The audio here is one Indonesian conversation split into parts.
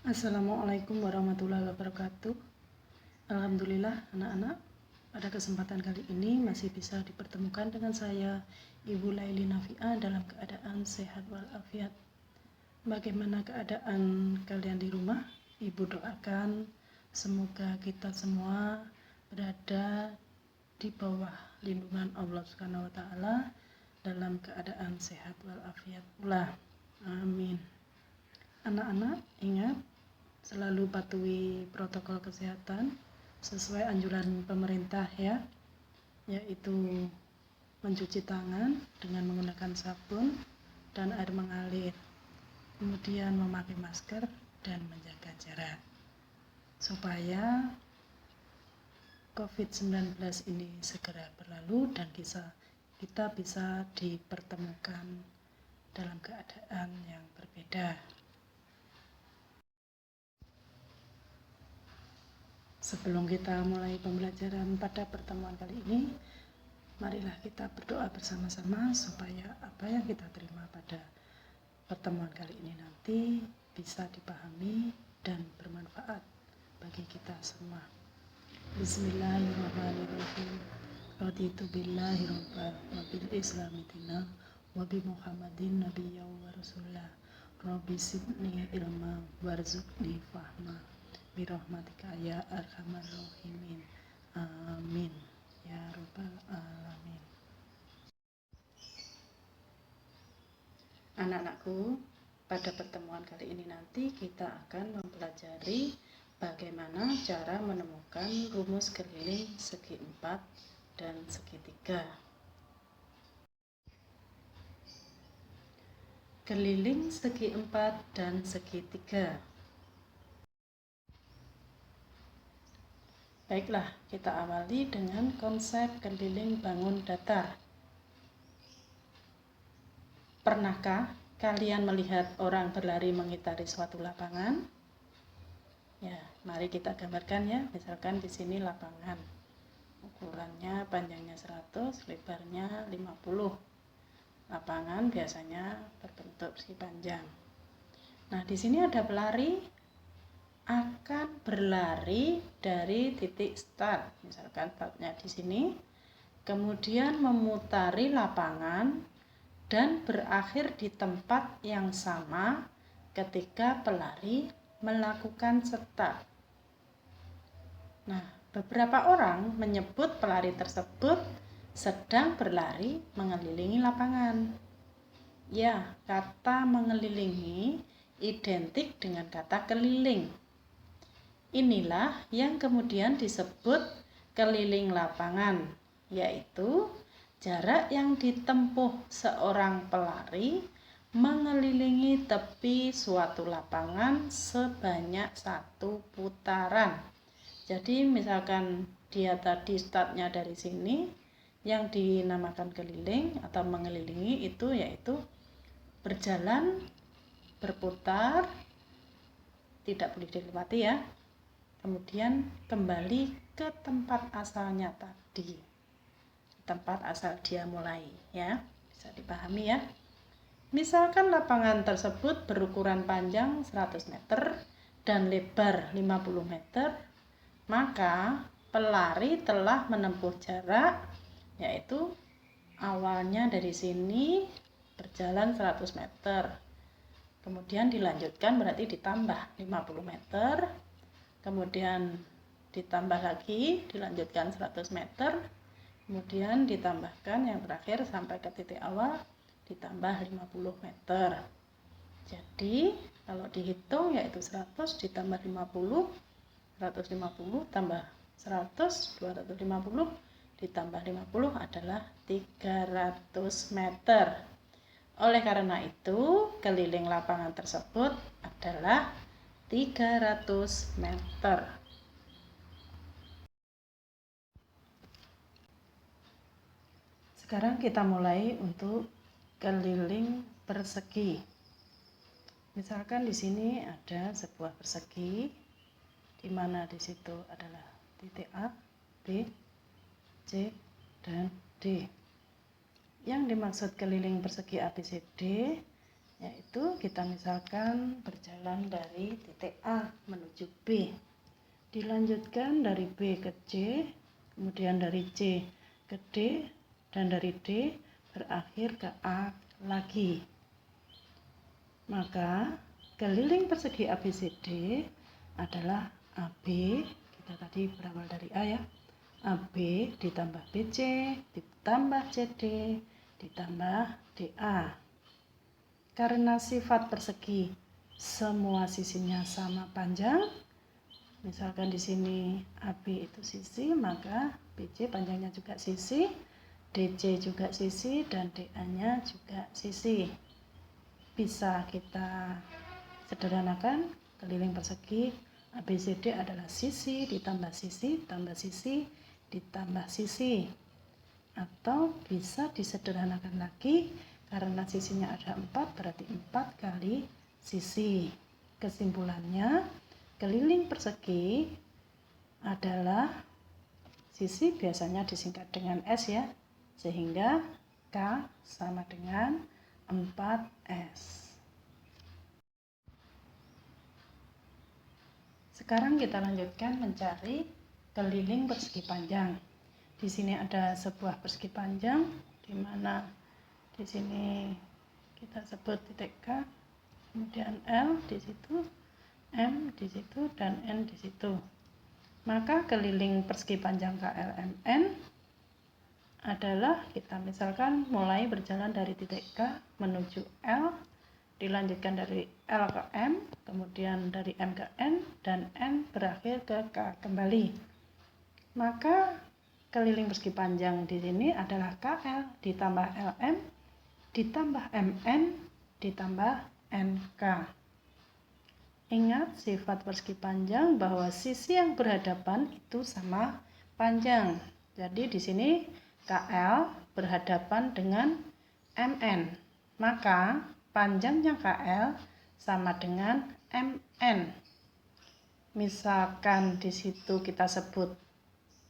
Assalamualaikum warahmatullahi wabarakatuh. Alhamdulillah anak-anak, pada kesempatan kali ini masih bisa dipertemukan dengan saya Ibu Laili Nafi'ah dalam keadaan sehat walafiat. Bagaimana keadaan kalian di rumah? Ibu doakan semoga kita semua berada di bawah lindungan Allah Subhanahu wa taala dalam keadaan sehat walafiat pula. Amin. Anak-anak, ingat selalu patuhi protokol kesehatan sesuai anjuran pemerintah ya, yaitu mencuci tangan dengan menggunakan sabun dan air mengalir, kemudian memakai masker dan menjaga jarak supaya COVID-19 ini segera berlalu dan kita bisa dipertemukan dalam keadaan yang berbeda. Sebelum kita mulai pembelajaran pada pertemuan kali ini, marilah kita berdoa bersama-sama supaya apa yang kita terima pada pertemuan kali ini nanti bisa dipahami dan bermanfaat bagi kita semua. Bismillahirrahmanirrahim. Raditu billahi rabba wa bil islami dina wa bi Muhammadin nabiyya wa rasulah. Rabbi zidni ilma warzuqni fahma. Birahmatika ya arhamar rahimin. Amin ya rabbal alamin. Anak-anakku, pada pertemuan kali ini nanti kita akan mempelajari bagaimana cara menemukan rumus keliling segi 4 dan segi 3. Keliling segi 4 dan segi 3. Baiklah, kita awali dengan konsep keliling bangun datar. Pernahkah kalian melihat orang berlari mengitari suatu lapangan? Ya, mari kita gambarkan ya. Misalkan di sini lapangan. Ukurannya panjangnya 100, lebarnya 50. Lapangan biasanya berbentuk persegi panjang. Nah, di sini ada pelari akan berlari dari titik start, misalkan startnya di sini, kemudian memutari lapangan dan berakhir di tempat yang sama ketika pelari melakukan start. Nah, beberapa orang menyebut pelari tersebut sedang berlari mengelilingi lapangan. Ya, kata mengelilingi identik dengan kata keliling. Inilah yang kemudian disebut keliling lapangan, yaitu jarak yang ditempuh seorang pelari mengelilingi tepi suatu lapangan sebanyak 1 putaran. Jadi misalkan dia tadi startnya dari sini, yang dinamakan keliling atau mengelilingi itu yaitu berjalan, berputar, tidak boleh dilewati ya, kemudian kembali ke tempat asalnya tadi, tempat asal dia mulai ya, bisa dipahami ya. Misalkan lapangan tersebut berukuran panjang 100 meter dan lebar 50 meter, maka pelari telah menempuh jarak, yaitu awalnya dari sini berjalan 100 meter, kemudian dilanjutkan berarti ditambah 50 meter, kemudian ditambah lagi, dilanjutkan 100 meter, kemudian ditambahkan yang terakhir sampai ke titik awal, ditambah 50 meter. Jadi kalau dihitung yaitu 100 ditambah 50, 150 tambah 100, 250 ditambah 50 adalah 300 meter. Oleh karena itu, keliling lapangan tersebut adalah 300 meter. Sekarang kita mulai untuk keliling persegi. Misalkan di sini ada sebuah persegi, di mana di situ adalah titik A, B, C, dan D. Yang dimaksud keliling persegi ABCD yaitu kita misalkan berjalan dari titik A menuju B, dilanjutkan dari B ke C, kemudian dari C ke D, dan dari D berakhir ke A lagi. Maka keliling persegi ABCD adalah AB, kita tadi berawal dari A ya, AB ditambah BC ditambah CD ditambah DA. Karena sifat persegi semua sisinya sama panjang, misalkan di sini AB itu sisi, maka BC panjangnya juga sisi, DC juga sisi, dan DA-nya juga sisi. Bisa kita sederhanakan, keliling persegi ABCD adalah sisi ditambah sisi tambah sisi ditambah sisi. Atau bisa disederhanakan lagi, karena sisinya ada 4, berarti 4 kali sisi. Kesimpulannya, keliling persegi adalah sisi biasanya disingkat dengan S ya, sehingga K sama dengan 4S. Sekarang kita lanjutkan mencari keliling persegi panjang. Di sini ada sebuah persegi panjang, di mana di sini kita sebut titik K, kemudian L di situ, M di situ, dan N di situ. Maka keliling persegi panjang KLMN adalah kita misalkan mulai berjalan dari titik K menuju L, dilanjutkan dari L ke M, kemudian dari M ke N, dan N berakhir ke K kembali. Maka keliling persegi panjang di sini adalah KL ditambah LM ditambah MN ditambah NK. Ingat sifat persegi panjang bahwa sisi yang berhadapan itu sama panjang. Jadi di sini KL berhadapan dengan MN, maka panjangnya KL sama dengan MN. Misalkan di situ kita sebut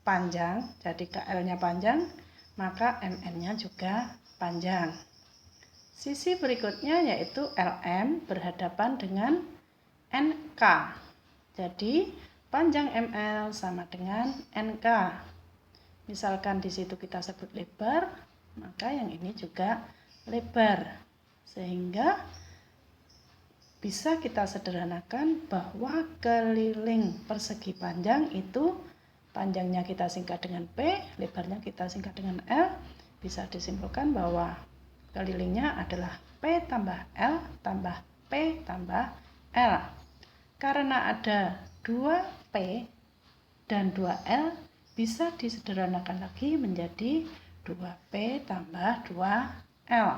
panjang, jadi KL-nya panjang, maka MN-nya juga panjang. Sisi berikutnya yaitu LM berhadapan dengan NK. Jadi panjang ML sama dengan NK. Misalkan di situ kita sebut lebar, maka yang ini juga lebar. Sehingga bisa kita sederhanakan bahwa keliling persegi panjang itu panjangnya kita singkat dengan P, lebarnya kita singkat dengan L. Bisa disimpulkan bahwa kelilingnya adalah P tambah L tambah P tambah L. Karena ada 2P dan 2L, bisa disederhanakan lagi menjadi 2P tambah 2L.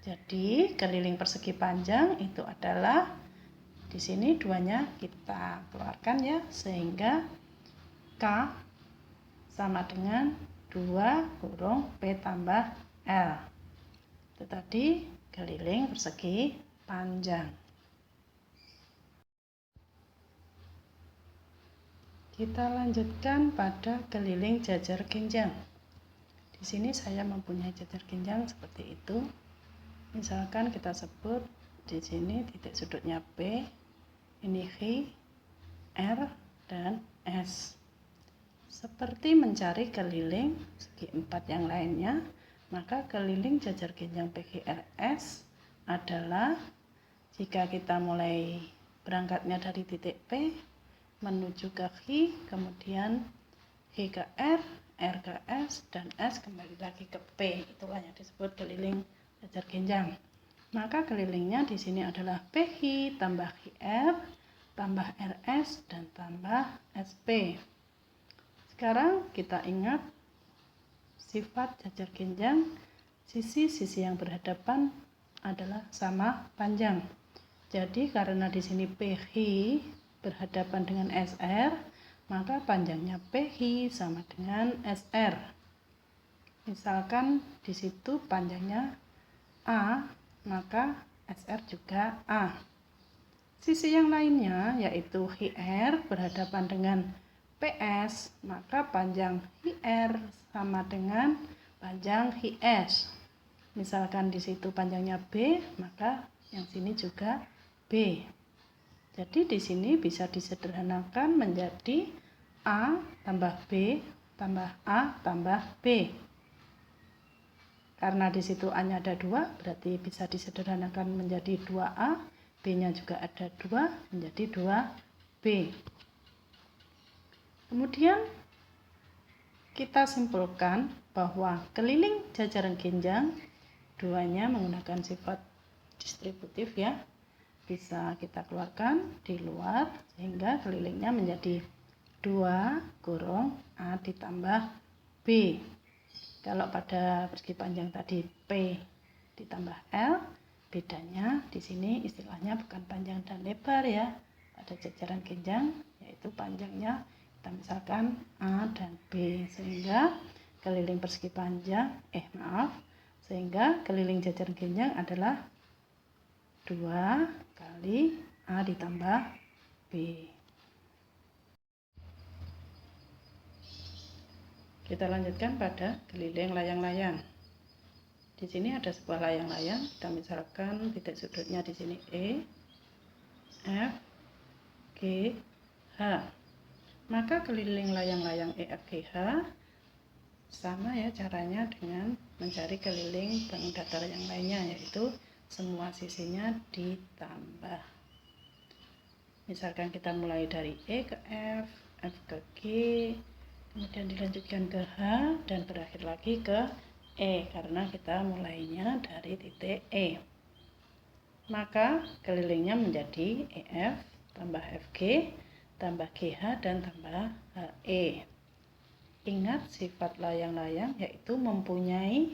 Jadi keliling persegi panjang itu adalah di sini duanya kita keluarkan ya, sehingga K sama dengan 2 kurung P tambah L. Itu tadi keliling persegi panjang. Kita lanjutkan pada keliling jajar genjang. Di sini saya mempunyai jajar genjang seperti itu. Misalkan kita sebut di sini titik sudutnya P, ini H, R, dan S. Seperti mencari keliling segi 4 yang lainnya, maka keliling jajar genjang PQRS adalah jika kita mulai berangkatnya dari titik P menuju ke H, kemudian H ke R ke S, dan S kembali lagi ke P. Itulah yang disebut keliling jajar genjang. Maka kelilingnya di sini adalah PH tambah HR tambah RS dan tambah SP. Sekarang kita ingat sifat jajar genjang, sisi-sisi yang berhadapan adalah sama panjang. Jadi karena di sini PH berhadapan dengan SR, maka panjangnya PH sama dengan SR. Misalkan di situ panjangnya A, maka SR juga A. Sisi yang lainnya yaitu HR berhadapan dengan PS, maka panjang HR sama dengan panjang HS. Misalkan di situ panjangnya B, maka yang sini juga B. Jadi di sini bisa disederhanakan menjadi A tambah B tambah A tambah B. Karena di situ A-nya ada 2, berarti bisa disederhanakan menjadi 2A, B-nya juga ada 2, menjadi 2B. Kemudian kita simpulkan bahwa keliling jajaran genjang duanya menggunakan sifat distributif ya. Bisa kita keluarkan di luar sehingga kelilingnya menjadi 2 kurung A ditambah B. Kalau pada persegi panjang tadi P ditambah L, bedanya di sini istilahnya bukan panjang dan lebar ya. Pada jajaran genjang yaitu panjangnya kita misalkan A dan B, sehingga keliling persegi panjang sehingga keliling jajaran genjang adalah 2 kali A ditambah B. Kita lanjutkan pada keliling layang-layang. Di sini ada sebuah layang-layang, kita misalkan titik sudutnya di sini E, F, G, H. Maka keliling layang-layang E, F, G, H sama ya caranya dengan mencari keliling bangun datar yang lainnya, yaitu semua sisinya ditambah. Misalkan kita mulai dari E ke F, F ke G, kemudian dilanjutkan ke H dan berakhir lagi ke E karena kita mulainya dari titik E. Maka kelilingnya menjadi EF tambah FG tambah GH dan tambah HE. Ingat sifat layang-layang yaitu mempunyai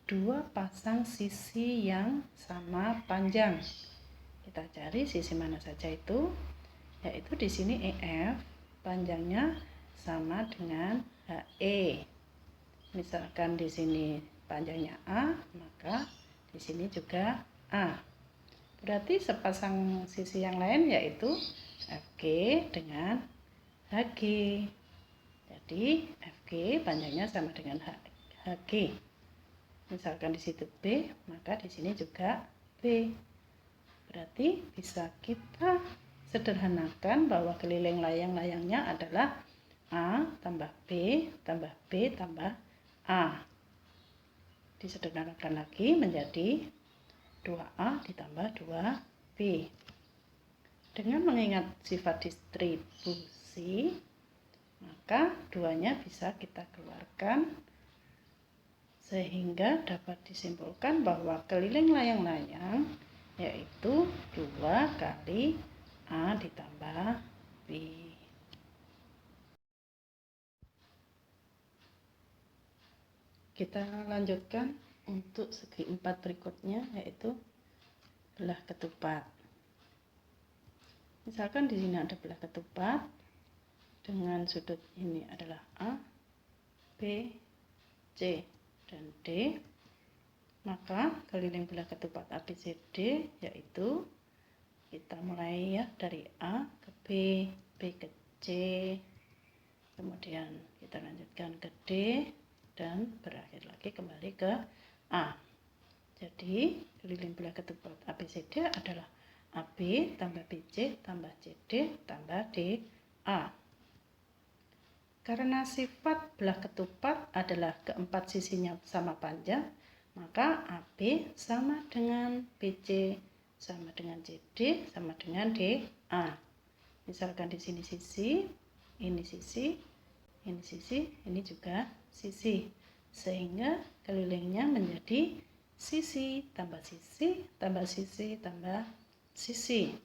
2 pasang sisi yang sama panjang. Kita cari sisi mana saja itu, yaitu di sini EF panjangnya sama dengan HE. Misalkan di sini panjangnya A, maka di sini juga A. Berarti sepasang sisi yang lain yaitu FG dengan HG. Jadi FG panjangnya sama dengan HG. Misalkan di situ B, maka di sini juga B. Berarti bisa kita sederhanakan bahwa keliling layang-layangnya adalah A tambah B tambah B tambah A. Disederhanakan lagi menjadi 2A ditambah 2B. Dengan mengingat sifat distribusi, maka duanya bisa kita keluarkan sehingga dapat disimpulkan bahwa keliling layang-layang yaitu 2 kali A ditambah B. Kita lanjutkan untuk segi 4 berikutnya, yaitu belah ketupat. Misalkan di sini ada belah ketupat dengan sudut ini adalah A, B, C, dan D. Maka keliling belah ketupat ABCD yaitu kita mulai ya dari A ke B, B ke C, kemudian kita lanjutkan ke D dan berakhir lagi kembali ke A. Jadi keliling belah ketupat ABCD adalah AB tambah BC tambah CD tambah DA. Karena sifat belah ketupat adalah keempat sisinya sama panjang, maka AB sama dengan BC sama dengan CD sama dengan DA. Misalkan di sini sisi, ini sisi, ini sisi, ini juga sisi, sehingga kelilingnya menjadi sisi tambah sisi tambah sisi tambah sisi,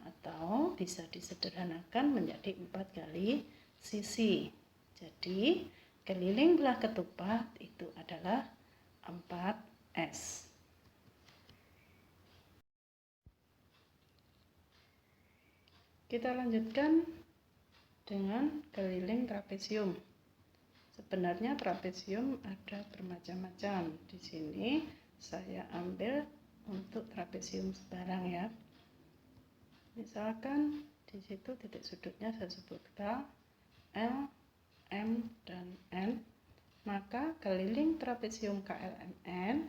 atau bisa disederhanakan menjadi 4 kali sisi. Jadi keliling belah ketupat itu adalah 4S. Kita lanjutkan dengan keliling trapesium. Sebenarnya trapesium ada bermacam-macam. Di sini saya ambil untuk trapesium sebarang ya. Misalkan di situ titik sudutnya saya sebutkan L, M, dan N. Maka keliling trapesium KLMN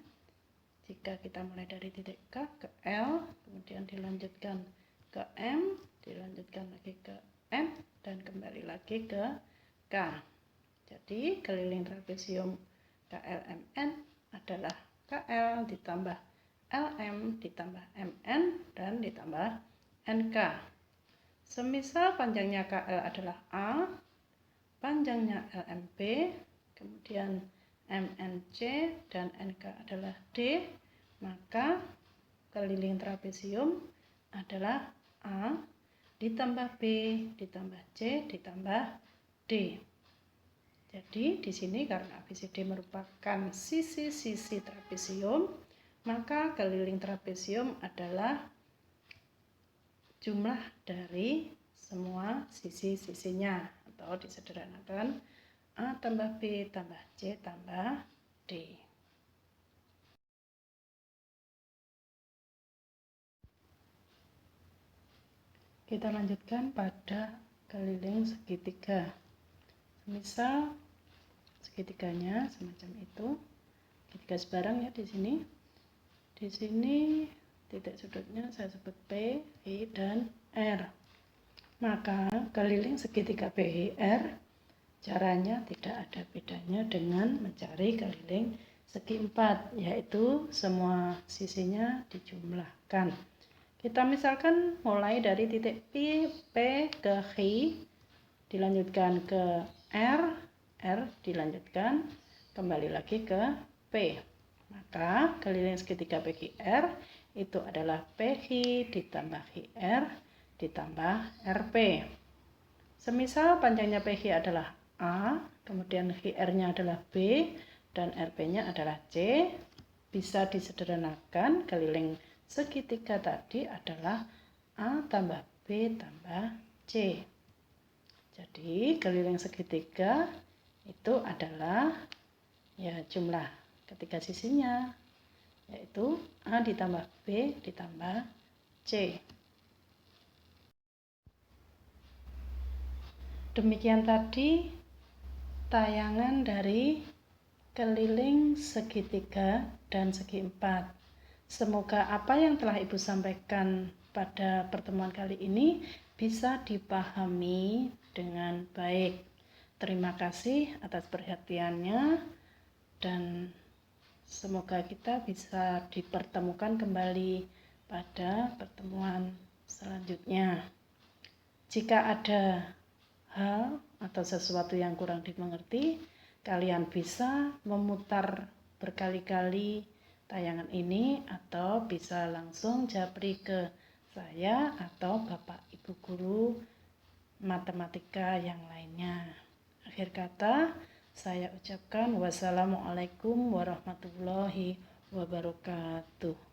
Jika kita mulai dari titik K ke L, kemudian dilanjutkan ke M, dilanjutkan lagi ke M, dan kembali lagi ke K. Jadi keliling trapesium KLMN adalah KL ditambah LM ditambah MN dan ditambah NK. Semisal panjangnya KL adalah A, panjangnya LMP, kemudian MNC dan NK adalah D, maka keliling trapesium adalah A ditambah B ditambah C ditambah D. Jadi di sini karena ABCD merupakan sisi-sisi trapesium, maka keliling trapesium adalah jumlah dari semua sisi-sisinya, atau disederhanakan A tambah B tambah C tambah D. Kita lanjutkan pada keliling segitiga. Misal segitiganya semacam itu, segitiga sebarang ya di sini. Di sini titik sudutnya saya sebut P, I, dan R. Maka keliling segitiga PIR caranya tidak ada bedanya dengan mencari keliling segi empat, yaitu semua sisinya dijumlahkan. Kita misalkan mulai dari titik P ke H, dilanjutkan ke R dilanjutkan kembali lagi ke P. Maka keliling segitiga PQR itu adalah PH ditambah HR ditambah RP. Semisal panjangnya PH adalah A, kemudian HR-nya adalah B, dan RP-nya adalah C, bisa disederhanakan keliling segitiga tadi adalah A tambah B tambah C. Jadi keliling segitiga itu adalah ya jumlah ketiga sisinya, yaitu A ditambah B ditambah C. Demikian tadi tayangan dari keliling segitiga dan segi empat. Semoga apa yang telah Ibu sampaikan pada pertemuan kali ini bisa dipahami dengan baik. Terima kasih atas perhatiannya dan semoga kita bisa dipertemukan kembali pada pertemuan selanjutnya. Jika ada hal atau sesuatu yang kurang dimengerti, kalian bisa memutar berkali-kali tayangan ini atau bisa langsung japri ke saya atau Bapak Ibu guru matematika yang lainnya. Akhir kata, saya ucapkan wassalamualaikum warahmatullahi wabarakatuh.